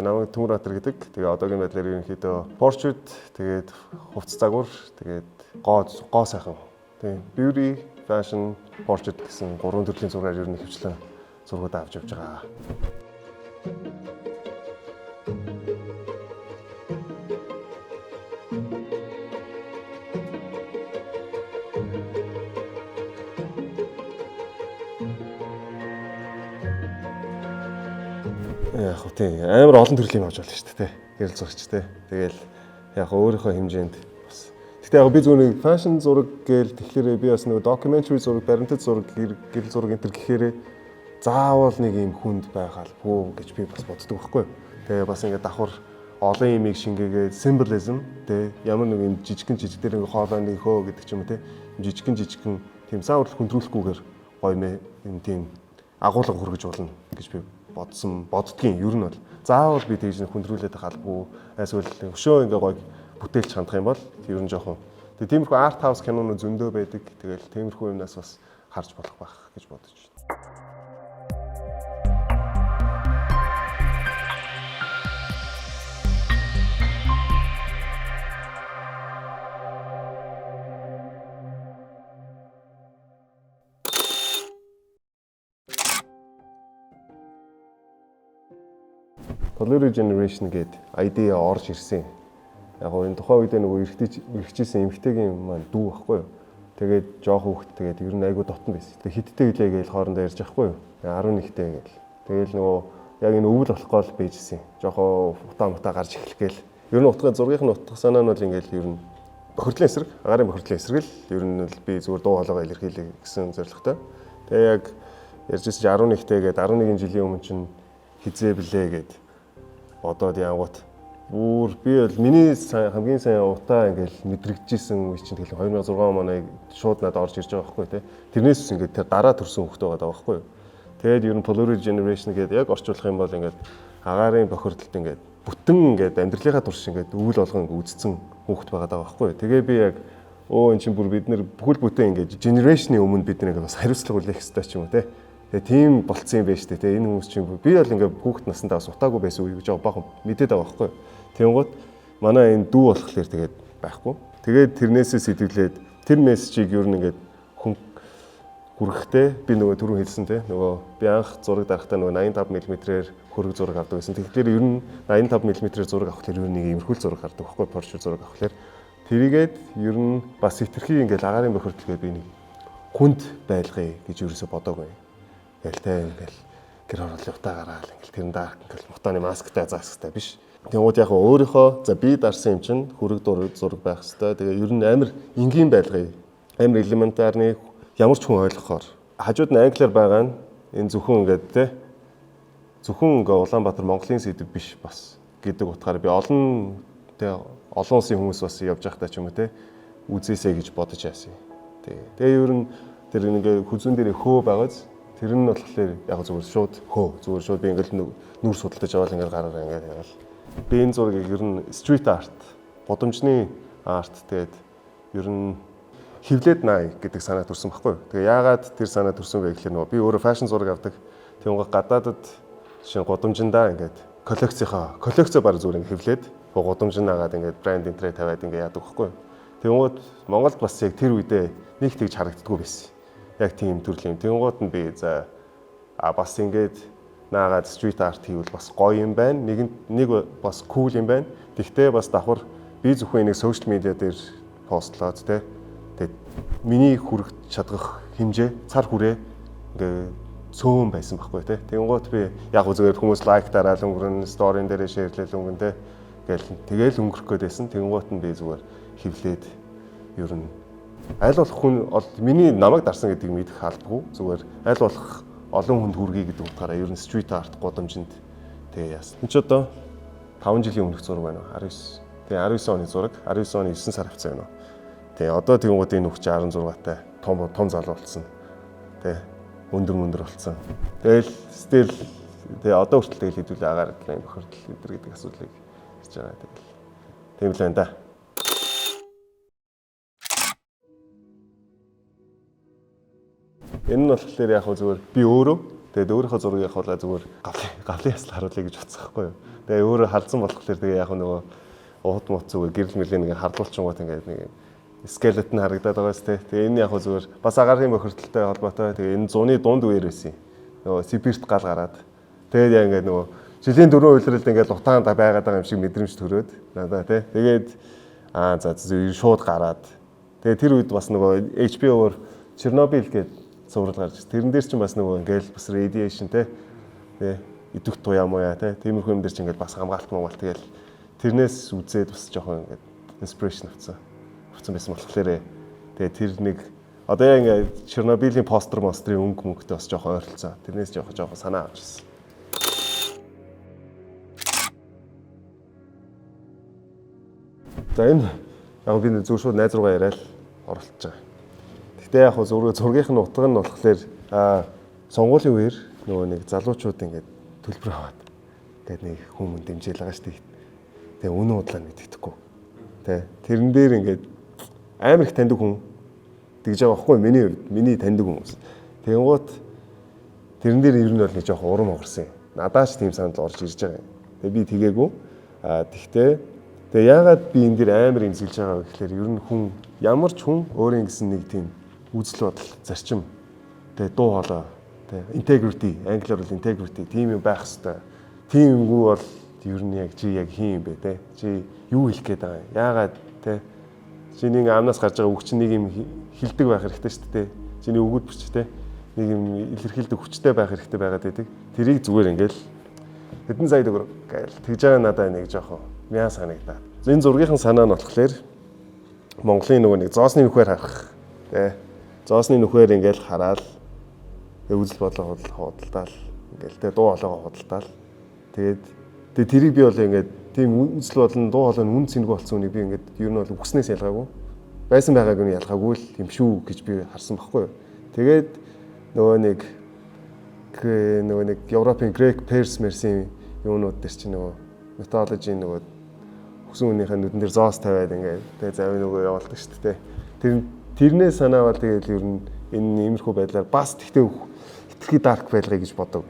намайг Төмөрбаатар гэдэг. Тэгээ одоогийн байдлаар ерөнхийдөө Porsche, тэгээд хувцас загвар, тэгээд гоо сайхан. Тэгээ beauty, fashion, Porsche гэсэн 3 төрлийн зургаар ер нь хөвчлэн зургууд авч явж байгаа. Яг тийм амар олон төрлийн авч болно шүү дээ. Гэрэл зурагч те. Тэгэл яг өөрийнхөө хэмжээнд бас. Гэтэ яг би зүгээр фэшн зураг гээл тэгэхээр би бас нэг documentary зураг, баримтат зураг, гэрэл зураг энэ төр гэхээр заавал нэг юм хүнд байгаалгүй гэж би бас боддог байхгүй. Тэгээ бас ингээд давхар олон юмыг шингээгээд symbolism те ямар нэг юм жижигхэн дээр ингээ хоолой нэг хөө гэдэг ч юм уу те. Жижигхэн тийм заавал хүндрүүлэхгүйгээр гоё юм тийм агуулга хүргэж болно гэж би боддгийн ер нь бол заавал би тэгж хүндрүүлээд халбгүй эсвэл өшөө ингээ гоё бүтээлч хандах юм бол ер нь жоохон тэгээ тиймэрхүү арт хаус кинонууд зөндөө байдаг. Тэгэл тиймэрхүү юмнаас бас харж болох байх гэж бодож байна. Polluted generation гэдэг idea орж ирсэн. Яг гоо энэ тухайн үед нөгөө эргэжсэн эмэгтэйгийн маань дүү байхгүй юу. Тэгээд жоох хүүхэд тэгээд ер нь айгүй дотн байсан. Тэгээд хиттэй гэлээ гээл хоорондоо ярьж байхгүй юу. 11-тэй гээл. Тэгээл нөгөө яг энэ өвөл болох гол бийжсэн. Жоохоо утаа гарч эхлэх гээл. Ер нь утгын зургийнхын утга санаа нь бол ингээл ер нь бохирдлын эсрэг, агаарын бохирдлын эсрэг л ер нь л би зүгээр дуу хоолойгоо илэрхийлье гэсэн зорилготой. Тэгээд яг ярьжсэн 11-тэй гээд 11 жилийн өмнө чинь хизээ блэ гээд бодоод яангууд бүр би бол миний хамгийн сайн утаа ингээл мэдрэгдчихсэн үе чинь тэгэл 2006 оноо шууд надад орж ирж байгаа байхгүй тий. Тэрнээс ингээд тэр дараа төрсэн хөлт байгаа байхгүй юу. Тэгээд ер нь polluted generation гэдэг яг орчуулах юм бол ингээд агаарын бохирдолд ингээд бүтэн ингээд амьдралынхаа турш ингээд өвөл болгон үзсэн хөлт байгаа байхгүй юу. Тэгээ би яг эн чинь бүр бид нэр бүхэл бүтэн ингээд generation-ийн өмнө бид нэг бас хариуцлага үлээх хэрэгтэй ч юм уу тий. Тэгээ тийм болцсон юм байна шүү дээ. Тэгээ энэ хүмүүс чинь би бол ингээ хүүхэд насндаа бас утаагүй байсан үе гэж баахан мэдээд байгаа байхгүй. Тэнгууд манай энэ дүү болохоор тэгээд байхгүй. Тэгээд тэрнээсээ сэтгэлээд тэр мессежийг ер нь ингээд хүн хүрэхтэй би нөгөө түрүү хэлсэн те нөгөө би анх зураг дарахтаа нөгөө 85 мм-ээр хөрөг зураг авдаг байсан. Тэгэхээр ер нь 85 мм-ээр зураг авахлаар ер нь нэг иймэрхүүл зураг гардаг байхгүй. Porsche зураг авахлаар тэрийгээд ер нь бас хитрхи ингээд агаарын бохирдлыг би нэг хүнд байлгая гэж ерөөсө бодоогүй. Гэлтэй ингээл гэр хорооллын утаа гараал ингээл тэрэндээ ингээл мутааны масктай заах хэрэгтэй биш. Тэгмүүд яг өөрийнхөө за би дарсан юм чинь хөрөг зураг байх хэрэгтэй. Тэгээ ер нь амар энгийн байлгая. Амар элементарны ямар ч хүн ойлгохоор хажууд нь англиар байгаа нь энэ зөвхөн ингээд те зөвхөн ингээ Улаанбаатар Монголын сэдв биш бас гэдэг утгаараа би олон улсын хүмүүс бас явж байхдаа ч юм уу те үзээсэй гэж бодож яасан. Тэгээ ер нь тэр ингээ хүзүүн дээр хөө байгааз тэр нь болохоор яг зүгээр шууд би ингээл нүр судалдаж аваад ингээл гараараа ингээл яагаад би энэ зургийг ер нь street art годомжны арт тэгээд ер нь хевлээд наа гэдэг санаа төрсэн байхгүй. Тэгээ яагаад тэр санаа төрсөн вэ гэхээр нөгөө би өөрөө фэшн зураг авдаг. Тэгвэл гадаадад жишээ годомжиндаа ингээд коллекцоо баг зүгээр ингээд хевлээд годомжин агаад ингээд брэнд интернет тавиад ингээд яадаг байхгүй. Тэгвэл Монголд бас яг тэр үедээ нэг тэгж харагддаггүй байсан. Яг тийм төрлийн. Тэнгууд нь би за бас ингээд наагаад street art хийвэл бас гоё юм байна. Нэг бас cool юм байна. Тэгтээ бас давхар би зөвхөн энийг social media дээр постлоод те. Тэгээд миний хүрэх чадах хэмжээ цар хүрээ ингээд цөөн байсан байхгүй те. Тэнгууд би яг зүгээр хүмүүс лайк дараал өнгөрөн сторийн дээр шеэрлэл өнгөн те. Тэгэл өнгөрөх гээд байсан. Тэнгууд нь би зүгээр хевлээд ер нь аль болох хүн миний намайг дарсан гэдгийг мэдэх халбгүй зүгээр аль болох олон хүнд хүргэе гэдэг утгаараа ер нь street art годомжинд тэгээ яасан. Энд ч одоо 5 жилийн өмнөх зураг байна. 19. Тэгээ 19 оны зураг, 19 оны 9 сар хавцаа байна. Тэгээ одоо тэгвэл энэ хүүхч 16-тай том залуу болсон. Тэгээ өндөр болсон. Тэгэл still тэгээ одоо хүртэл тэгэл хэдүүлээ агаар талын бохирдол гэдэг асуудлыг хийж байгаа. Тэгэл тийм л байна да. Энэ нь болохоор яг зүгээр би өөрөө Тэгээд өөрийнхөө зургийг авахлаа зүгээр гавлын ясал харуулъя гэж бодсон байхгүй юу. Тэгээд өөрөө халдсан болохоор тэгээ яг нөгөө уут мут зүгээр гэрэл мэлийн нэг хардуулчингууд ингээд нэг скелетон харагдаад байгаа сте. Тэгээ энэ яг зүгээр бас агаарын бохирдолтой холбоотой. Тэгээ энэ зуны дунд үеэр байсан. Нөгөө Сибирт гал гараад. Тэгээд яа ингээд нөгөө жилийн 4 үйлрэлд ингээд утаанд байгаад байгаа юм шиг мэдрэмж төрөөд надаа тий. Тэгээд за шууд гараад. Тэгээ тэр үед бас нөгөө HBO-оор Чернобыль гээд зураг гарч. Тэрэн дээр чинь бас нөгөө ингээд бас radiation тий. Тэгээ идэвх туяа маяа тий. Тиймэрхүү юм дээр чинь ингээд бас хамгаалт мамгаалт тэгэл тэрнээс үзээд бас жоохон ингээд inspiration авсан байсан болохоор тэгээ тэр нэг одоо яа ингээд Чернобылийн пострын өнгө мөнгөтэй бас жоохон ойролцоо. Тэрнээс жоохон санаа авч ирсэн. За энэ яг би зөв шууд найз руугаа яриад оролцож байгаа. Гэхдээ яг зургийнх нь утга нь болохоор сонгуулийн үеэр нөгөө нэг залуучууд ингээд төлбөр аваад тэгээд нэг хүмүүс дэмжээл байгаа шүү дээ. Тэгээ үнэн удлаа мэддэхгүй. Тэ тэрэн дээр ингээд амар их таньдаг хүн тэгж байгаа байхгүй миний таньдаг хүмүүс. Тэгэнгუთ тэрэн дээр ер нь бол нэг жоохон урам огарсан. Надаач тийм санал орж ирж байгаа юм. Тэгээ би тэгээгүй. Тэгээ яагаад би энэ дээр амар имзэлж байгаа вэ гэхээр ер нь хүн ямар ч хүн өөрийн гэсэн нэг тийм үзэл бодол зарчим тэгээ дуу хоолой тэгээ integrity англиар бол integrity тийм юм байх хэвээр. Тийм юмгүй бол ер нь яг чи яг хин юм бэ те. Чи юу хэлэх гээд байгаа юм? Яагаад те чиний амнаас гарч байгаа үг чинь нэг юм хилдэг байх хэрэгтэй шүү дээ. Чиний өгүүлбэрч те нэг юм илэрхийлдэг хүчтэй байх хэрэгтэй байгаад байдаг. Тэрийг зүгээр ингээл хэдэн сая төгрөг гээл тэгж байгаа надад нэг жоохон мяа санагдаад. Энэ зургийнхан санаа нь болохоор Монголын нөгөө нэг зоосны нөхөр харах те. Зоосны нөхөр ингээл хараад үзэл бодлого худалдаал ингээл те дуу хоолойгоо худалдаал. Тэгээд тэрийг би бол ингээд тийм үзэл болон дуу хоолой нь үн цэнэг болсон үнийг би ингээд ер нь бол үгснээс ялгаагүй байсан байгааг нь ялгаагүй л юм шүү гэж би харсан байхгүй юу. Тэгээд нөгөө нэг Европын Greg Pearce-ийн юунууд дээр чинь нөгөө mythology нөгөө хүсэн үнийхээ нүдэн дээр зоос тавиад ингээд тэгээ завь нөгөө явуулдаг шүү дээ. Тэрнээс санаавал тэгээд ер нь энэ иймэрхүү байдлаар бас тэгтээ хитрхи dark байлгая гэж бодог.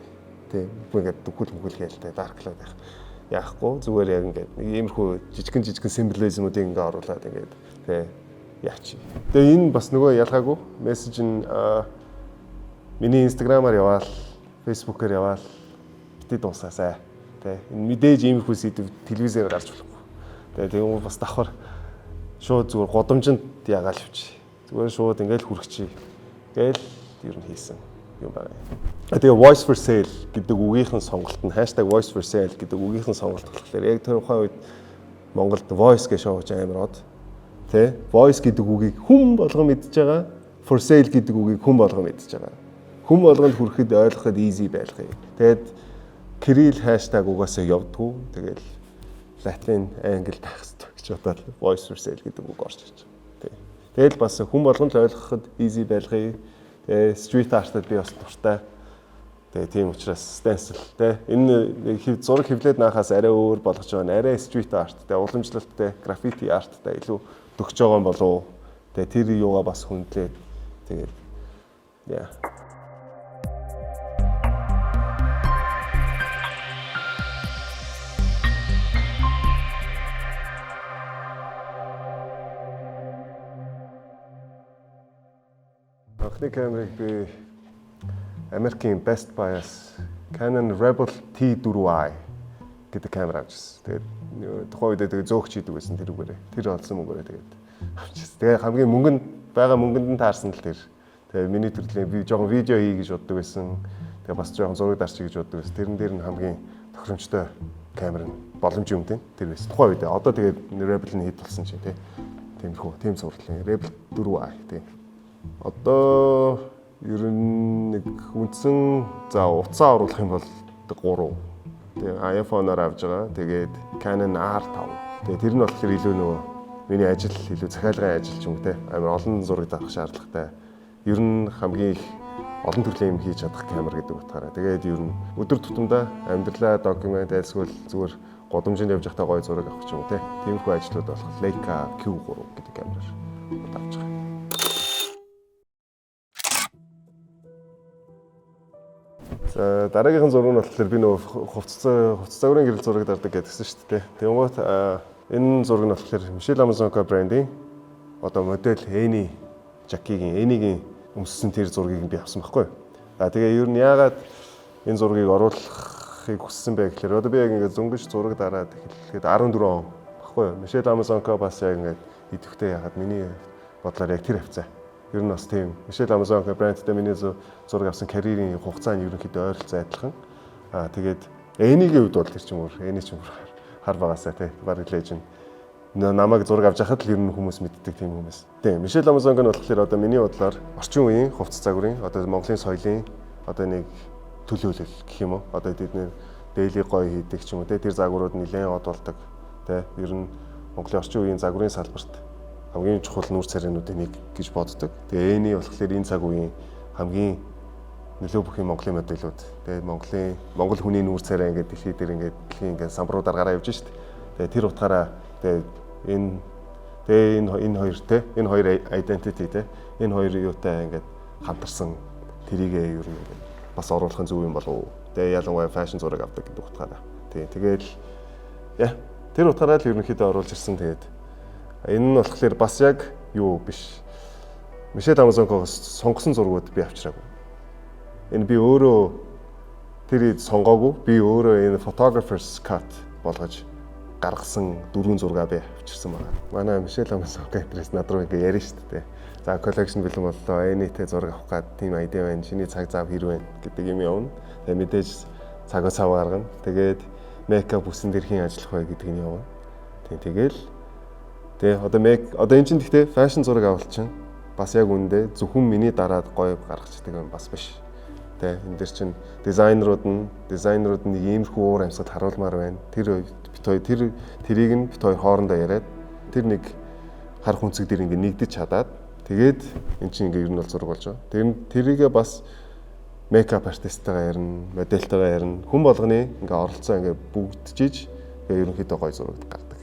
Тэг. Ингээд дүгхэл гээл тэ dark лаг байх. Яахгүй зүгээр яг ингээд нэг иймэрхүү жижигэн символизмуудыг ингээд оруулаад ингээд тэ яач. Тэгээ энэ бас нөгөө ялгаагүй мессеж нь миний инстаграмаар яваал, фейсбүүкээр яваал бити дуусаасай. Тэ энэ мэдээж иймэрхүү сэдв телевизээр гарч болохгүй. Тэгээ бас давхар шууд зүгээр годомжинд ягаал явчих. Зүгээр шууд ингээд хүрхчихье. Гээл ер нь хийсэн юм байна. Тэгээ voice for sale гэдэг үгийнхэн сонголт нь #voice for sale гэдэг үгийнхэн сонголт болохоор яг тэр ухаан үед Монголд voice гэж шоуж амар од. Тэ voice гэдэг үгийг хүн болгон мэдж байгаа. For sale гэдэг үгийг хүн болгон мэдж байгаа. Хүн болгонд хүрэхэд ойлгоход easy байлгая. Тэгээд Кирилл хаштаг угаасаа явдггүй. Тэгэл латин англи таах хэрэгтэй гэж бодоод voice for sale гэдэг үг орж ирж байгаа. Тэгэл бас хүн болгонд ойлгоход easy байлгая. Тэгээ street art-д би бас дуртай. Тэгээ тийм учраас stencil те энэ зураг хэвлээд наахаас арай өөр болгож байгаа нь арай street art те уламжлалттай graffiti art-тай илүү төгсөж байгаа юм болов. Тэгээ тэр юугаа бас хүндлээ. Тэгээд яа. Анхны камерыг би Америкийн Best Buy-аас Canon Rebel T4i гэдэг камер авчихсан. Тэгээд тухайн үед тэгээд зөөгч хийдэг байсан тэр үгээрээ. Тэр олсон мөнгөөрөө тэгээд авчихсан. Тэгээд хамгийн мөнгөнд нь таарсан л тэр. Тэгээд миний төрлийн би жоохон видео хий гэж боддог байсан. Тэгээд бас жоохон зураг дарчих гэж боддог байсан. Тэрэн дээр нь хамгийн тохиромжтой камер нь боломжийн үнэтэй тэр байсан. Тухайн үед одоо тэгээд Rebel нь хэд болсон чинь тийм сурлын Rebel 4i тийм. Одоо ер нь нэг үндсэн утсаа оруулах юм бол 3. Тэгээ iPhone-аар авж байгаа. Тэгээд Canon R5. Тэгээ тэр нь болохоор илүү нөгөө миний ажил илүү захиалгын ажил ч юм уу те. Амар олон зураг авах шаардлагатай. Ер нь хамгийн их олон төрлийн юм хийж чадах камер гэдэг утгаараа. Тэгээд ер нь өдөр тутамдаа амьдралаа документ айлсгүй зүгээр годомжинд явж байхдаа гоё зураг авах ч юм уу те. Тиймэрхүү ажлууд болох Leica Q3 гэдэг камераар авч байгаа. За дараагийнхан зураг нь болохоор би нөгөө хувцас загварын гэрэл зураг дардаг гэдгсэн шүү дээ. Тэгмээд энэ зураг нь болохоор Michelle Amazonka брендийн одоо модель Энигийн өмссөн тэр зургийг би авсан байхгүй. Тэгээ ер нь яагаад энэ зургийг оруулахыг хүссэн бэ гэхээр одоо би яг ингээд зөнгөж зураг дараад эхлэхэд 14 он баггүй юу. Michelle Amazonka бас яг ингээд идэвхтэй яхад миний бодлоор яг тэр хавцаа. Ер нь бас тийм Michelle Amazonka брендтэй миний зураг авсан карьерийн хугацаа нь ерөнхийдөө ойролцоо адилхан. Тэгээд Энигийн үед бол тэр чинь Эни ч хар багасаа тий баг лежен. Намайг зураг авч яхад л ер нь хүмүүс мэддэг тийм хүмүүс. Тийм Michelle Amazonka нь болохоор одоо миний бодлоор орчин үеийн хувцас загварын одоо Монголын соёлын одоо нэг төлөөлөл гэх юм уу. Одоо тэдний дээлийг гоё хийдэг ч юм уу. Тэр загварууд нэлээд од болдог. Тэ ер нь Монголын орчин үеийн загварын салбарт хамгийн чухал нүүр царайнуудын нэг гэж боддог. Тэгээ Эни болохоор энэ цаг үеийн хамгийн нөлөө бүхий Монголын модельүүд. Тэгээ Монгол хүний нүүр царай ингээд дэлхий дээр ингээд самбаруудаар гараа явж шít. Тэгээ тэр утгаараа энэ хоёр identity те энэ хоёр юутай ингээд хамтарсан тэрийгээ ер нь ингээд бас оруулахын зөв юм болов уу. Тэгээ ялангуяа фэшн зураг авдаг гэдэг утгаараа. Тэгэл тэр утгаараа л ерөнхийдөө оруулж ирсэн. Тэгээд энэ нь болохоор бас яг юу биш. Michelle Amazonka-гоос сонгосон зургууд би авчираагүй. Энэ би өөрөө тэрийг сонгоогүй. Би өөрөө энэ photographer's cut болгож гаргасан 4 зураг би авчирсан байна. Манай Michelle Amazonka интерес над руу ингээ ярина шүү дээ. За collection бэлэн боллоо. Энитэй зураг авах гад тийм айдаа байна. Шиний цаг зав хэр байна гэдэг юм явна. Тэгээ мэдээж цагаа цав гаргана. Тэгээд мейкап бүсэн дээр хийн ажиллах бай гэдэг нь явна. Тэгэл одоо эн чинь гэхдээ фэшн зураг авалт чинь бас яг үндэ зөвхөн миний дараад гоё гаргачихдаг юм бас биш. Энэ дэр чинь дизайнерууд нь нэг иймэрхүү уур амьсгал харуулмаар байна. Тэрийг нь бит хоёр хоорондоо яриад тэр нэг хар хүнцэг дээр ингээ нэгдэж чадаад тэгээд эн чинь ингээ ер нь бол зураг болж байгаа. Тэрийгээ бас мейкап артисттайгаа ярина, модельтайгаа ярина. Хүн болгоны ингээ оролцоо ингээ бүгджиж ингээ ерөнхийдөө гоё зураг гардаг.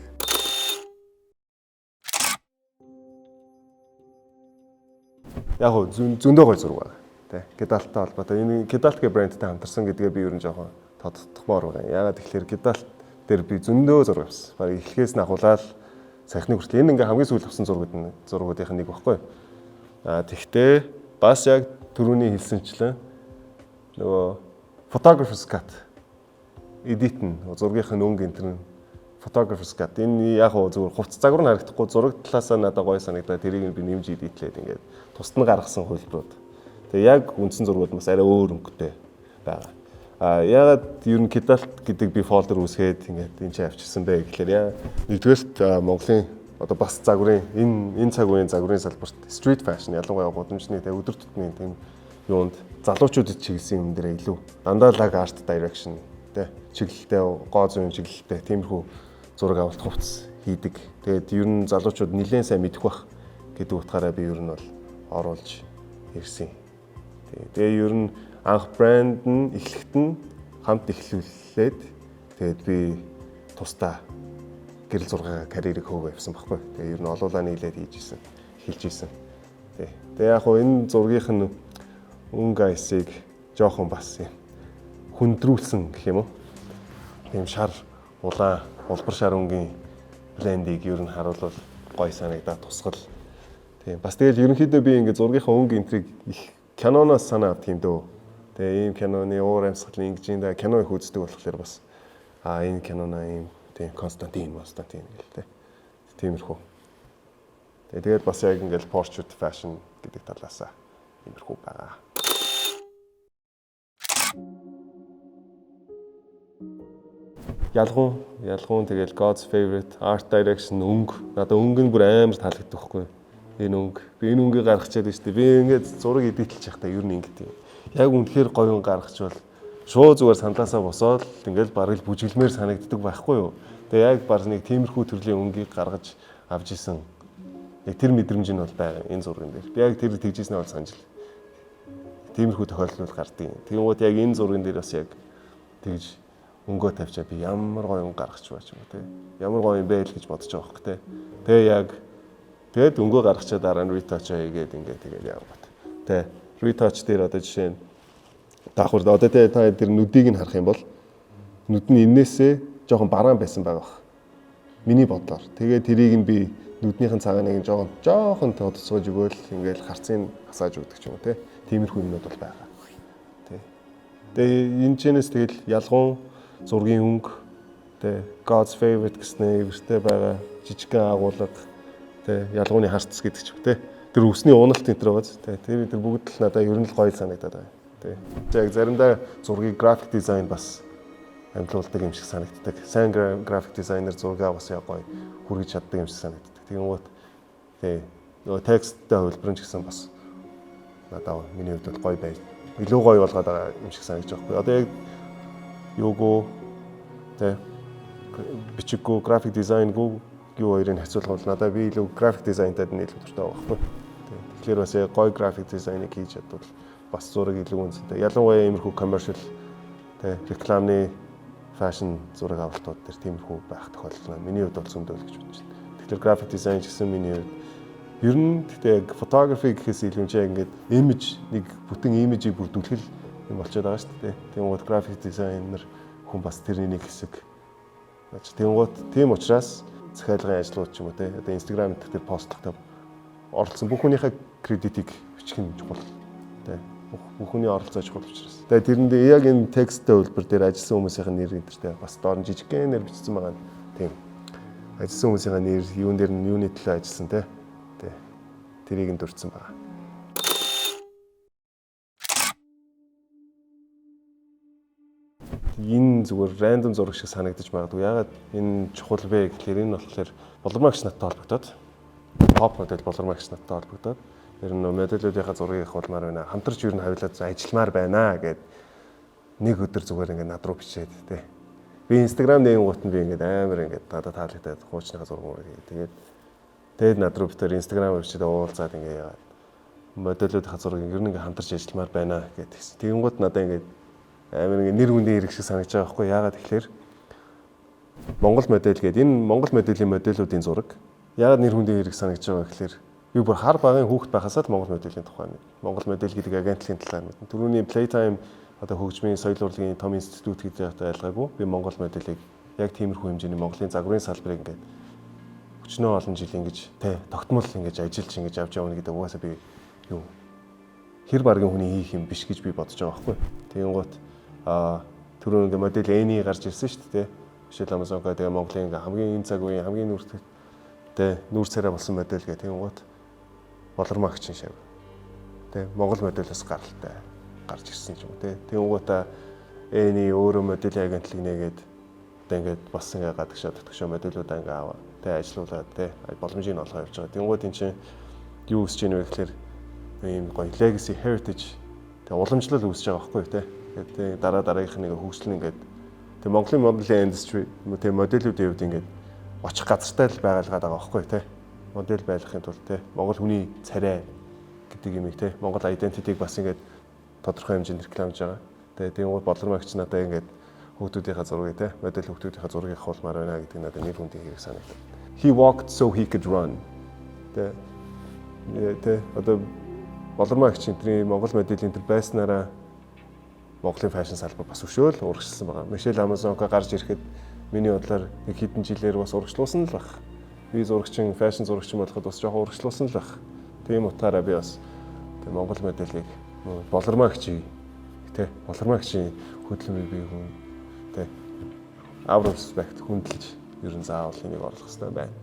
Яг хөө зөндөө гоё зураг байна. Гидалттай холбоотой. Энэ Гидалт гэх брэндтэй хамтарсан гэдгээ би ер нь жоохон тодтогмоор байна. Ягаад тэгэхээр Гидалт дээр би зөндөө зураг авсан. Бараг эхлэхээс нь ахуулаад сахны хүртэл энэ ингээ хамгийн сүүл авсан зургуудын нэг баггүй. Тэгтээ бас яг түрүүний хэлсэнчлэн нөгөө photographer's cut edit нь зургийнхын өнгө энтер photographer's cut энэ яг хөө зүгээр хувцас загвар нь харагдахгүй зураг талаасаа надад гоё санагдаад тэрийг би нэмж эдитлээд ингээд тусад нь гаргасан хөлбөрүүд. Тэгээ яг үндсэн зургууд бас арай өөр өнгөтэй байгаа. Ягаад ер нь Гидалт гэдэг би фолдер үүсгээд ингээд энэ чинь авчирсан бэ гэхээр нэгдүгээрт Монголын одоо бас загварын энэ цаг үеийн загварын салбарт street fashion ялангуяа гудамжны өдөр тутмын тийм юунд залуучуудад чиглэсэн юм дээр илүү дандаа лаг арт direction чиглэлтэй гоо зүйн чиглэлтэй тиймэрхүү зураг авалт хувцас хийдэг. Тэгээд ер нь залуучууд нэлээд сайн мэдэх бах гэдэг утгаараа би ер нь бол оруулж ирсэн. Тэгээ ер нь анх брэнд нь эхлэхэд нь хамт эхлүүлээд тэгээд би тусдаа гэрэл зургийн карьерийг хөөгөө явсан байхгүй. Тэгээ ер нь олуулаа нийлээд эхэлж исэн. Тэгээ яг хөө энэ зургийнх нь өнгө айсыг жоохон бас юм хүндрүүлсэн гэх юм уу. Тийм шар улаан улбар шар өнгийн блендийг ер нь харуулвал гоё санагдаад тусгал. Тийм бас тэгэл ерөнхийдөө би ингээ зургийнхаа өнгө энтрийг их киноноос санаа авт юм дөө. Тэгээ ийм киноны уур амьсгалын ингэж энэ кино их үздэг болохоор бас энэ киноноо ийм тийм Константин гэлтэй. Тиймэрхүү. Тэгээд бас яг ингээл portrait fashion гэдэг талаасаа иймэрхүү байгаа. Ялгуун тэгэл God's favorite art direction өнгө. Надад өнгө нь бүр амар таалагддаг байхгүй. Энэ өнгө. Би энэ өнгөийг гаргачаад байна шүү дээ. Би ингээд зураг эдитэлж явахдаа ер нь ингээд юм. Яг үнэхээр гоё өнгө гаргачвал шууд зүгээр сандлаасаа босоод ингээд бараг л бүжиглмээр санагддаг байхгүй юу. Тэгээ яг баг нэг тиймэрхүү төрлийн өнгийг гаргаж авч исэн. Яг тэр мэдрэмж нь бол байгаа энэ зурган дээр. Би яг тэр тэгжсэн бол санаж л. Тиймэрхүү тохиолдол гардыг. Тэгмээд яг энэ зурган дээр бас яг тэгж өнгөө тавьчаа би ямар гоё өнгө гаргач баа ч юм уу те. Ямар гоё юм бэ л гэж бодож байгаа хөөх те. Тэгээ яг тэгээд өнгөө гаргачаа дараа нь retouch хийгээд ингээд тэгээд яваад. Тэ retouch дээр одоо жишээ нь Давхар одоо та тэр нүдийг нь харах юм бол нүд нь энээсээ жоохон бараан байсан байгаа бах. Миний бодлоор. Тэгээ тэрийг нь би нүднийхэн цагааныг жоохон тодорцоож өгөөл ингээл харцын хасааж өгдөг ч юм уу те. Тиймэрхүү юмнууд бол байгаа. Тэ. Тэгээ энэ чэнэс тэгэл ялгуун зургийн өнгө тэ God's favorite гэснээр эвэртэй байгаа жижигхэн агуулга тэ ялгууны харц гэдэг ч юм те. Тэр өсний уналт энэ төр байгааз тэ. Тэр бүгд л надад ер нь л гоё санагдаад байна. Тэ. Яг заримдаа зургийг график дизайн бас амжилуулдаг юм шиг санагддаг. Сайн график дизайнер зургаа бас яг гоё хүргэж чаддаг юм шиг санагддаг. Тэгэнгүүт тий нөгөө тексттэй хөлбөрөн ч гэсэн бас надад миний хувьд бол гоё байж. Илүү гоё болгоод байгаа юм шиг санагдаж байгаа. Одоо яг юугөө тий бичиггүй график дизайнггүй юу хоёрыг хацуулах бол надад би илүү график дизайнтай нийлүү дуртай байгаа байхгүй. Тэгэхээр бас яг гоё график дизайныг хийж чадвал бас зураг илүү үнэтэй. Ялангуяа иймэрхүү commercial тий рекламны фэшн зураг авалтууд дээр тиймэрхүү байх тохиолдол нь миний хувьд бол зөндөө л гэж бодож байна. Тэгэхээр график дизайн гэсэн миний хувьд ер нь гэхдээ яг фотографи гэхээс илүү ч ингээд имиж нэг бүтэн имижийг бүрдүүлэх юм болчиход байгаа шүү дээ. Тэгмээд график дизайнер хүн бас тэрний нэг хэсэг. Тийм учраас захиалгын ажлууд ч юм уу те одоо Instagram дээр постлохтой оролцсон бүх хүнийхээ кредитийг бичих нь чухал те бүх хүний оролцоо чухал учраас. Тэгээ тэрэндээ яг энэ тексттэй хөлбөр дээр ажилласан хүмүүсийн нэр энтертэй бас доор нь жижигхэн нэр бичсэн байгаа. Тийм. Ажилласан хүмүүсийн нэр юун дээр нь юуны төлөө ажилласан те. Тэ. Тэрийг нь дурдсан байгаа. Энэ зүгээр рандом зураг шиг санагдаж магадгүй. Ягаад энэ чухал вэ гэхээр энэ болохоор болормогч надтай холбогдоод топ модель болормогч надтай холбогдоод ер нь модельүүдийнхаа зургийг авахмаар байна. Хамтарч ер нь хавилаад ажилламаар байна гэд нэг өдөр зүгээр ингээд над руу бичээд тий. Би Instagram нэгэн гут нь би ингээд амар ингээд надад таалагдаад хуучныхаа зураг мөр тэгээд над руу битэр Instagram бичээд уулзаад ингээд яагаад модельүүдийнхаа зургийг ер нь ингээд хамтарч ажилламаар байна гэдгийгс. Тэгэн гут надад ингээд амар ингээд нэр хүндийн хэрэг шиг санагдаж байгаа байхгүй яагаад тэгэхээр Монгол модель гэдэг энэ Монгол моделийн моделүүдийн зураг яагаад нэр хүндийн хэрэг санагдаж байгаа гэхээр би бүр хар багын хүүхэд байхасаа л Монгол моделийн тухай Монгол модель гэдэг агентлагийн талаар мэднэ. Түрүүний Playtime одоо хөгжмийн соёл урлагийн том институт гэж ялгаагүй би Монгол моделийг яг тиймэрхүү хэмжээний Монголын загварын салбарыг ингээд өчнөө олон жил ингэж тогтмол ингэж ажиллаж ингэж авч явна гэдэг угаасаа би юу хэр баргийн хүний хийх юм биш гэж би бодож байгаа байхгүй. Тэгэнгუთ түрүүн ингээд модель N-ий гарч ирсэн шүү дээ. Жишээл Amazon-ка тэгээ Монголын ингээд хамгийн энэ цаг үеийн хамгийн нүүр царай болсон модель гэх тэгэнгуთ болормогч шав. Монгол моделээс гаралтай гарч ирсэн ч юм уу те. Тэнгуутаа N-ий өөрөө моделийн агентлаг нэгээд одоо ингээд бас ингээд гадагшаа моделүүдаа ингээд аваа. Ажилуулад боломжийг нь олгоо явж байгаа. Тэнгуут энэ чинь юу үсэж ийн вэ гэхээр ийм гоё legacy heritage уламжлал үүсэж байгаа байхгүй те. Тэгээд дараагийнх нэг хөгжил ингээд Монголын моделийн industry моделүүдийн хувьд ингээд очих газартай л байгaalгаад байгаа байхгүй те. Модель байлгахын тулд те Монгол хүний царай гэдэг юмыг те Монгол identity-г бас ингээд тодорхой хэмжээнд рекламж байгаа. Тэгээд гол болормогч надад ингээд хүүхдүүдийнхээ зургийг те модель хүүхдүүдийнхээ зургийг хавуулмаар байна гэдэг надад нэр хүндийн хэрэг санагдав. He walked so he could run. Тэ одоо болормогч энэ Монгол моделийн төр байснараа Монголын фэшн салбар бас өшөөл урагшилсан байгаа. Michelle Amazon-ка гарч ирэхэд миний бодлоор нэг хэдэн жилээр бас урагшлуулсан л баг. Би зурагчин, фэшн зурагчин болоход бас жоохон урагшлуулсан л баг. Тийм утгаараа би бас Монгол модельийг болормогчийг болормогчийн хөдөлмөрийг би хүн out of respect хүндэлж ер нь заавал энийг оруулах хэрэгтэй байна.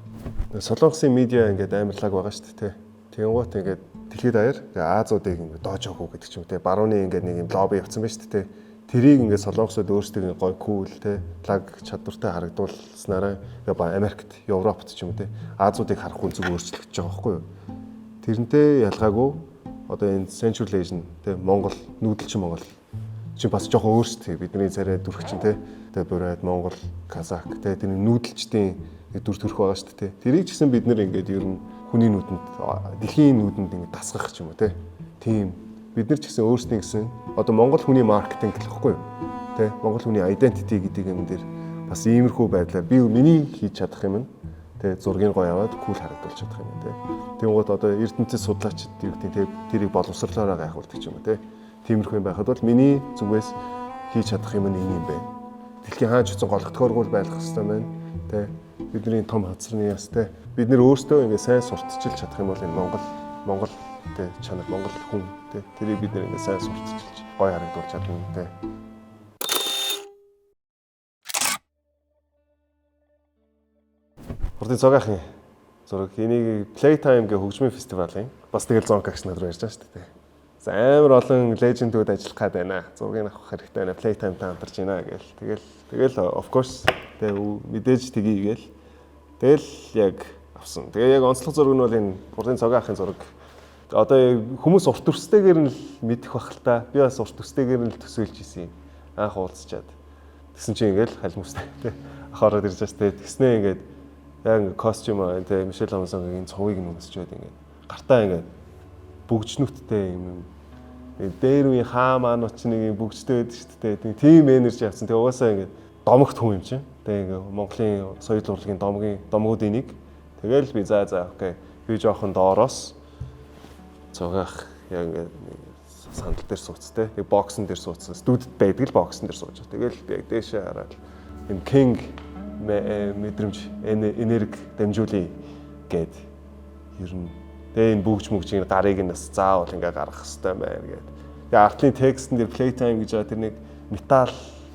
Солонгосын медиа ингээд амарлаг байгаа шүү дээ. Тэнгуут ингээд дэлхийд даяар Азиудыг ингээд доож авах гэдэг ч юм те барууны ингээд нэг юм лобби явцсан байна шүү дээ. Тэрийг ингээд солонгосууд өөрсдөө гой кул те лаг чадвартай харагдуулснараа ингээд Америкт, Европт ч юм те Азиудыг харах үнцэг өөрчлөгдөж байгаа байхгүй юу. Тэрнтэй ялгаагүй одоо энэ Central Asian те Монгол нүүдэлчин Монгол чи бас жоохон өөрсдөө бидний царай дүрх чинь те бурайд Монгол, Казак те тэр нүүдэлчдийн дүр төрх байгаа шүү дээ. Тэрийг ч гэсэн бид нэр ингээд ер нь хүний нүдэнд дэлхийн нүдэнд ингээд тасгах ч юм уу те. Тийм бид нар ч гэсэн өөрсдийн гэсэн одоо Монгол хүний маркетинг гэхгүй юу? Тэ Монгол хүний identity гэдэг юм дээр бас иймэрхүү байдлаар би миний хийж чадах юм нь тэ зургийг гоё аваад кул харагдуулж чадах юм тэ. Тэнгууд одоо эрдэнэт судлаачид юу гэдэг тэрийг боловсрлоороо гайхуулдаг ч юм уу тэ. Тиймэрхүү юм байхад бол миний зүгээс хийж чадах юм нь энэ юм байна. Дэлхийн хааж утсан голөгтгооргуул байх хэрэгтэй байна. Тэ бидний том хацрын яс тэ бид нэр өөрсдөө ингээ сайн сурталчилж чадах юм бол энэ Монгол тэ чанар Монгол хүн тэ тэрийг бид нэр ингээ сайн сурталчилж гой харагдуулж чадна тэ. Хурдын цогоохын зураг энийг Playtime гэх хөгжмийн фестивалийн бас тэгэл зонкагч нар ярьж байгаа шүү дээ. Амар олон лежендүүд ажиллах гээд байна. Зургийг авах хэрэгтэй байна. Playtime-тай хамтарч байна гээл. Тэгэл of course тэгээ мэдээж тгийгээл. Тэгэл яг авсан. Тэгээ яг онцлог зураг нь бол энэ хурдын цогоохын зураг. Одоо хүмүүс урт төстэйгээр нь л мэдэх бах л та. Би бас урт төстэйгээр нь л төсөөлж исэн юм. Анх уулзчаад. Тэгсэн чинь ингээл халмустай тий. Ахаараад ирж байгаа тий. Тэгснээ ингээд яг костюм тий Мишель Амсонгийн цовыг нь өмсчөөд ингээд гартаа ингээд бүгжнүттэй юм. Дээр үе хаа маанууд ч нэг бүгжтэй байдаг шүү дээ. Тийм энержи авсан. Тэгээ угаасаа ингээд домогт хүн юм чинь. Тэгээ ингээд Монголын соёл урлагийн домгуудын нэг. Тэгээл би за окей. Би жоохон доороос цугаах яг ингээд сандал дээр сууцтай. Тэгээ боксын дээр суудсан. Студид байдаг л боксын дээр сууж байгаа. Тэгээл би яг дээшээ хараад юм King мэдрэмж энерги дамжуулъя гэд ер нь тэгээ энэ бүгж мөгжийн гарыг нь бас заавал ингээ гаргах хэрэгтэй байна гэдэг. Тэгээ артлын текстэн дээр Playtime гэж байгаа тэр нэг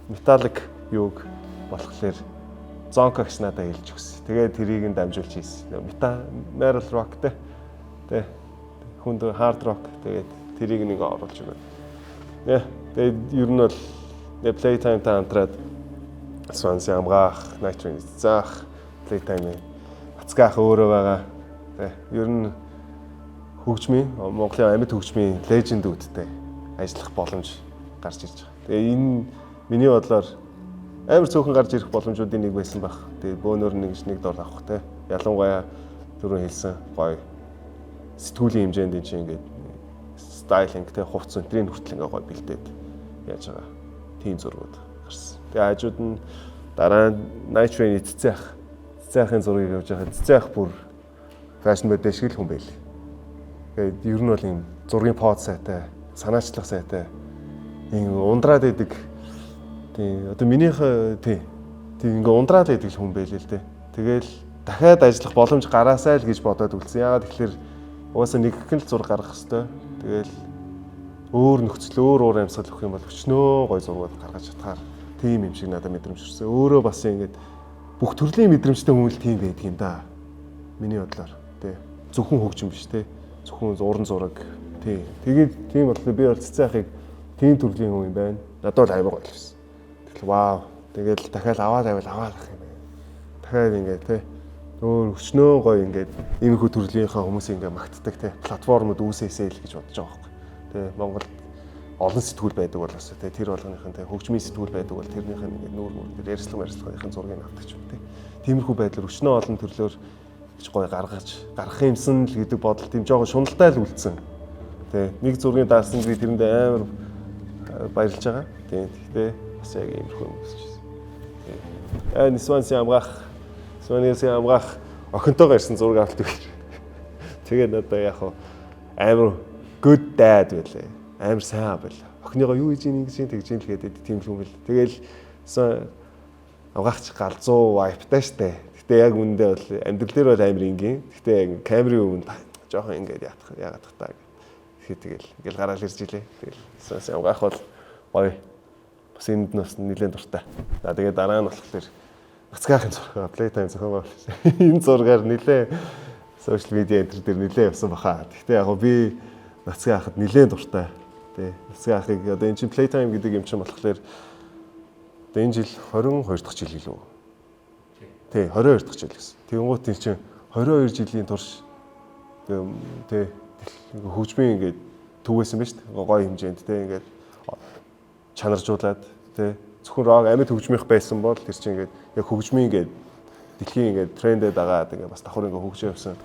металлик юуг болохоор зонкагч надад хэлж өгсөн. Тэгээ тэрийг нь дамжуулж хийсэн. Metal rock тэ хүнд hard rock тэгээд тэрийг нэг оруулж өгөө. Тэгээд ер нь бол Playtime-тай хамтраад Swansea амгаах, Night Train заах, Playtime хацгаах өөрөө байгаа. Ер нь хөгжмийн Монголын амьд хөгжмийн лежендүүдтэй ажиллах боломж гарч ирж байгаа. Тэгээ энэ миний бодлоор амар цөөхөн гарч ирэх боломжуудын нэг байсан баг. Тэгээ бөөнөр нэг дор авах те. Ялангуяа түрүү хэлсэн гоё сэтгүүлийн хэмжээнд энэ чинь ингээд стайлинг те хувцс өнтрийн хүртэл ингээ гоё бэлдээд яаж байгаа. Тийм зургууд гарсан. Тэгээ хажууд нь дараа нь Night Train цэцэахын зургийг явж байгаа. Цэцэах бүр фэшн модель шиг л хүн байл. Тэгээд ер нь бол юм зургийн поз сайтай, санаачлах сайтай. Ийм ундраад идэг. Тийм одоо минийх тийм ингээ ундраад идэг хүн байл л дээ. Тэгээл дахиад ажиллах боломж гараасай л гэж бодоод үлдсэн. Яагаад тэгэхээр угаасаа нэг их л зураг гаргах хэвээр. Тэгээл өөр нөхцөл, өөр амьсгал өгөх юм бол өчнөө гой зургууд гаргаж чадхаар тийм юм шиг надад мэдрэмж төрсөн. Өөрөө бас ингэж бүх төрлийн мэдрэмжтэй хүмүүс тийм байдаг юм да. Миний бодлоор тий. Зөвхөн хөгжим биш тий. Зөвхөн уран зураг тий. Тэгээд тийм болохоор би бол цэцэахыг тийм төрлийн хүн юм байна. Надад бол аймаг гоё байсан. Тэгэл вау. Тэгэл дахиад аваад авах юм байна. Дахиад ингэ тий. Өөр өчнөө гоё ингээд иймэрхүү төрлийнхаа хүмүүс ингэ магтдаг тий. Платформуд үүсээсэй л гэж бодож байгаа байхгүй. Тий. Монгол олон сэтгүүл байдаг бол бас тий тэр болгоныхын тий хөгжмийн сэтгүүл байдаг бол тэрнийх нь ингээд нүүр ярьцлагын зургийг авдаг ч юм тий. Тиймэрхүү байдлаар өчнөө олон төрлөөр гэж гоё гаргах юмсан л гэдэг бодол тийм жоохон шуналтай л үлдсэн. Тий нэг зургийн даасан би тэрэнд амар баярлж байгаа. Тий гэхдээ бас яг иймэрхүү юм өсчихсэн. Тий. Swansea амгаах охинтойгоо ирсэн зураг авалт өгч. Тэгээд надаа яг амар good dad байлаа. Амар сайн байла. Охиныгоо юу хийж ийн ингэж тэгж ийн л гэдэг тийм л юм бэл. Тэгээл авгаагч галзуу вайптай штэ. Гэтэ яг үүндээ бол амьдрал дээр бол амар ингийн. Гэтэ яг камерын өвөнд жоохон ингээд яагаад тахтаа. Тэгэл ингээл гараал ирж илээ. Тэгэл авгаах бол гоё. Бас энд нь бас нэлээд дуртай. За тэгээд дараа нь болохоор нацгаахын зураг Playtime зохион байгуулсан. Энэ зургаар нэлээд сошиал медиа энэ төр нэлээд явсан баха. Гэтэ яг би нацгаахад нэлээд дуртай. Тэ нацгаахыг одоо энэ чинь Playtime гэдэг юм чинь болохоор одоо энэ жил 22 дахь жил гэлөө. Тэ 22 дахь жил гэсэн. Тэгэнгუთ энэ чинь 22 жилийн турш тэ хөгжмийн ингээд түгээсэн байна шүү дээ. Гоё хэмжээнд тэ ингээд чанаржуулаад тэ зөвхөн рок амьд хөгжмийнх байсан бол тэр чинь ингээд яг хөгжмийн ингээд дэлхийн ингээд трендэд агаад ингээд бас давхар ингээд хөгжөө явсан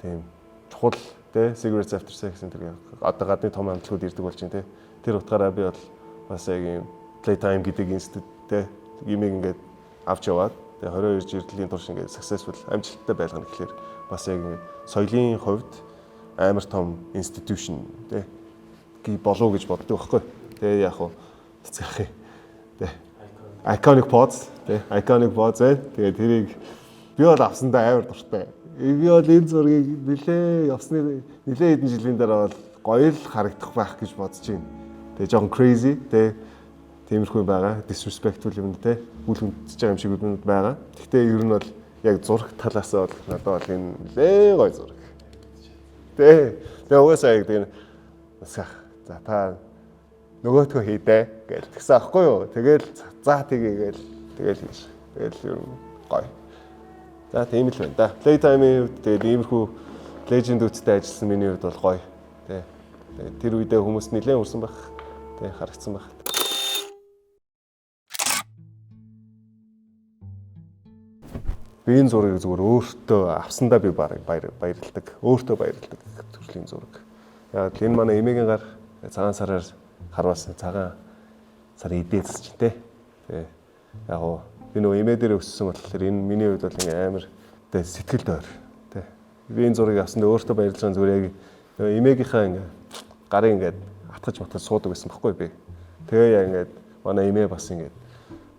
тийм чухал тэ Cigarettes After Sex энэ одоо гадны том хамтлагууд ирдэг болж байна тэ. Тэр утгаараа би бол бас яг юм Playtime гэдэг институт тэ юмыг ингээд авч яваад тэгээ 22 жилийн турш ингээд successful амжилттай байлгана гэхэлэр бас яг соёлын хувьд амар том institution тэ болов гэж боддог байхгүй. Тэгээ яг хуу цэцэх юм. Тэ. Iconic pose, тэ. Iconic pose ээ. Тэгээ тэрийг би бол авсандаа амар дуртай. Би бол энэ зургийг нэлээ явсны нэлээ хэдэн жилийн дараа бол гоё л харагдах байх гэж бодож байна. Тэгээ жоохон crazy, тэ. Тиймэрхүү байгаа. Disrespectful юм тэ. Үл хүндэж байгаа юм шиг үгнүүд байгаа. Гэхдээ ер нь бол яг зураг талаас бол надад бол энэ нэлээ гоё зураг. Тэ. Тэгээ угаасаа яг тэгээ насах. За та нөгөөтгөө хийдэ гэж тэгсэн аахгүй юу. Тэгэл за тгийгээл тэгэл хийж. Тэгэл ер нь гоё. За тийм л байна да. Playtime-ийн үед тэгээд иймэрхүү Legend-үүдтэй ажилласан миний хувьд бол гоё. Тэ. Тэгээд тэр үедээ хүмүүс нэлээд урсан байх. Тэ харагдсан байх. Би энэ зургийг зүгээр өөртөө авсандаа би баярлдаг. Өөртөө баярлдаг төрлийн зураг. Яг энэ манай эмээгийн гар цагаан сараар харвасан цагаан сарын эдээс ч тэ. Тэгээ яг гоо би нөгөө эмээ дээр өссөн болохоор энэ миний хувьд бол ингээм амар тэ сэтгэл дойр тэ. Би энэ зургийг авсандаа өөртөө баярлж байгаа зүгээр яг эмээгийнхаа ингээ гарын ингээд атгаж суудаг байсан байхгүй би. Тэгээ яг ингээд манай эмээ бас ингээд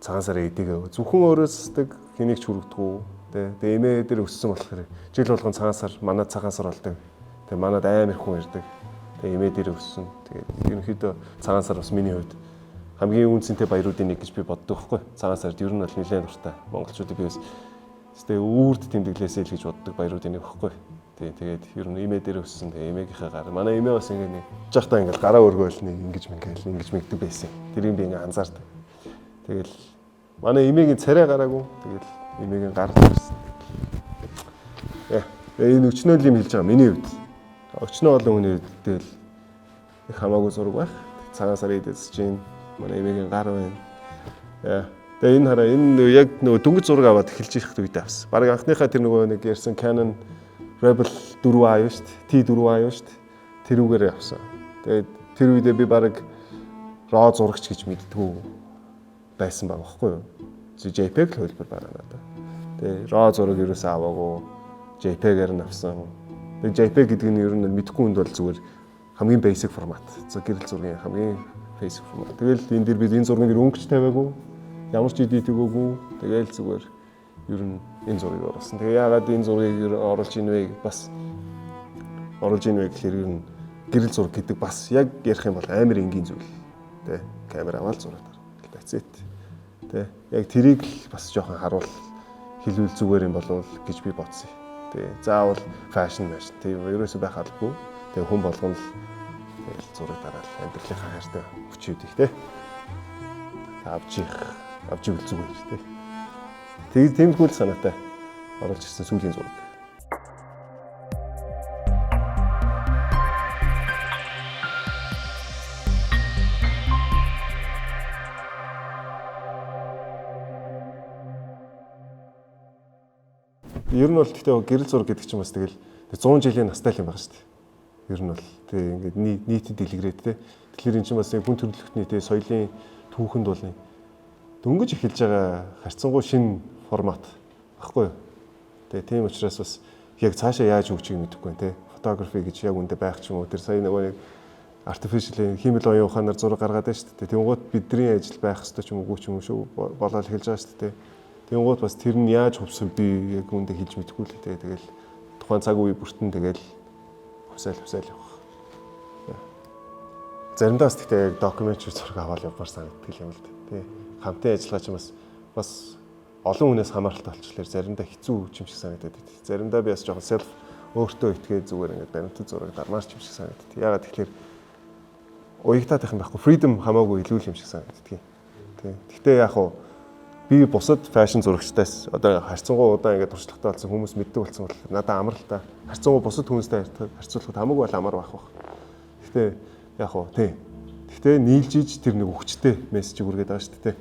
цагаан сарын эдийгээ зөвхөн өөрөөсдөг хэнийг ч хүргдэггүй. Тэгээ эмээ дээр өссөн болохоор жил болгон цагаан сар манад цагаан сар болдог. Тэгээ манад амар хүн ирдэг. Тэгээ эмээ дээр өссөн. Тэгээд ерөнхийдөө цагаан сар бас миний хувьд хамгийн үнцэнтэй баяруудын нэг гэж би боддог байхгүй. Цагаан сард ер нь бол нэлээд дуртай. Монголчуудыг би бас тэгээ үрд тэмдэглээсэй л гэж боддог баяруудын нэг байхгүй. Тэгээд ер нь эмээ дээр өссөн. Тэгээ эмээгийнхээ гар. Манай эмээ бас ингэ нэг жахтаа ингээл гараа өргөөл нэг ингэж мэгдэг байсан. Тэрийг би ингээ анзаардаг. Тэгэл манай эмээгийн царай гараагүй. Тэгэл эмээгийн гар дээрсэн. Энэ өчнөө юм хэлж байгаа миний хувьд. Өчнөө олон хүний хувьд л их хамаагүй зураг байх. Цагаан сарын эдээс чинь манай эмээгийн гар байна. Тэгээ энэ хараа энэ яг нөгөө дөнгөж зураг аваад эхэлж ирэх үедээ авсан. Бараг анхныхаа тэр нөгөө нэг ярьсан Canon Rebel 4A юу шүү дээ. T4A юу шүү дээ. Тэрүүгээр авсан. Тэгээд тэр үедээ би бараг RAW зурагч гэж мэддэггүй байсан баг байхгүй юу? JPEG л хөлбөр байна надад. Тэгээ RAW зураг ерөөсөө аваагүй JPEG-ээр нь авсан. Тэгээ JPEG гэдэг нь ер нь мэдхгүй хүнд бол зүгээр хамгийн basic формат. За гэрэл зургийн хамгийн basic формат. Тэгэл энэ дэр бид энэ зургийг өнгөч тавиагүй. Ямар ч edit өгөөгүй. Тэгээл зүгээр ер нь энэ зургийг оруулсан. Тэгээ яагаад энэ зургийг оруулж ийн вэ бас оруулж ийн вэ гэхээр ер нь гэрэл зураг гэдэг бас яг ярих юм бол амар энгийн зүйл. Тэ камер аваад зураг дараа. That's it. Тэ яг тэрийг л бас жоохон харуул хэлвэл зүгээр юм болов гэж би бодсон. Тэ заавал фэшн тийм ерөөсөө байх албагүй. Тэ хүн болгоно л зураг дараал амьдралынхаа хайртай хүчүүдийг тэ авч игэл зүгээр тэ. Тэгээд тиймэрхүү л санаатай оруулж ирсэн сүүлийн зураг. Ер нь бол гэхдээ гэрэл зураг гэдэг чинь бас тэгэл 100 жилийн настай л юм байна шүү дээ. Ер нь бол тэг ингээд нийтэд дэлгэрээд те. Тэгэхээр эн чинь бас хүн төрөлхтний те соёлын түүхэнд бол дөнгөж эхэлж байгаа харьцангуй шинэ формат баггүй юу. Тэгээ тийм учраас бас яг цаашаа яаж хөгжих мэдэхгүй те. Фотографи гэж яг үндэ байх ч юм уу. Тэр сая нөгөө нэг artificial химэл оюун ухаанаар зураг гаргаад байна шүү дээ. Тэнгуут бидний ажил байх хэрэгтэй ч юм уу ч юм уу шүү болоод эхэлж байгаа шүү дээ. Тэнгуут бас тэр нь яаж хувьсав би яг үндэ хэлж мэдэхгүй л те. Тэгэл тухайн цаг үе бүртэн тэгэл хувьсаал явах. Заримдаа бас гэхдээ яг докюментари зураг аваад явмаар санагддаг юм л дээ. Хамтын ажиллагаа ч бас олон хүнээс хамааралтай болчихлоо заримдаа хэцүү юм шиг санагдаад байд. Заримдаа би бас жоохон self өөртөө итгээд зүгээр ингээд баримтат зураг дармаарч юм шиг санагдав. Ягаад тэгэхээр уягтаад байх юм байхгүй freedom хамаагүй илүү юм шиг санагддаг. Гэхдээ яг хуу би бусад фэшн зурагчдаас одоо харьцангуй удаан ингээд туршлагатай болсон хүмүүс мэддэг болсон бол надад амар л та. Харьцангуй бусад хүмүүстэй харьцуулахад хамаагүй бол амар байх баг. Гэхдээ яг хуу тий. Гэхдээ нийлж иж тэр нэг хүчтэй мессеж хүргээд байгаа шүү дээ.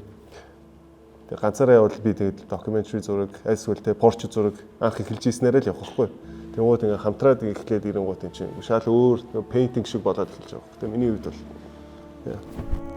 Тэгээ ганцаараа явбал би тэгээд докюментари зураг, эсвэл тэ порч зураг анх эхэлж ийснээрээ л явах байхгүй. Тэнгууд ингээ хамтраад эхлээд ирэнгуут юм чинь шал өөр пейнтинг шиг болоод эхэлж байгаа. Гэтэ миний хувьд бол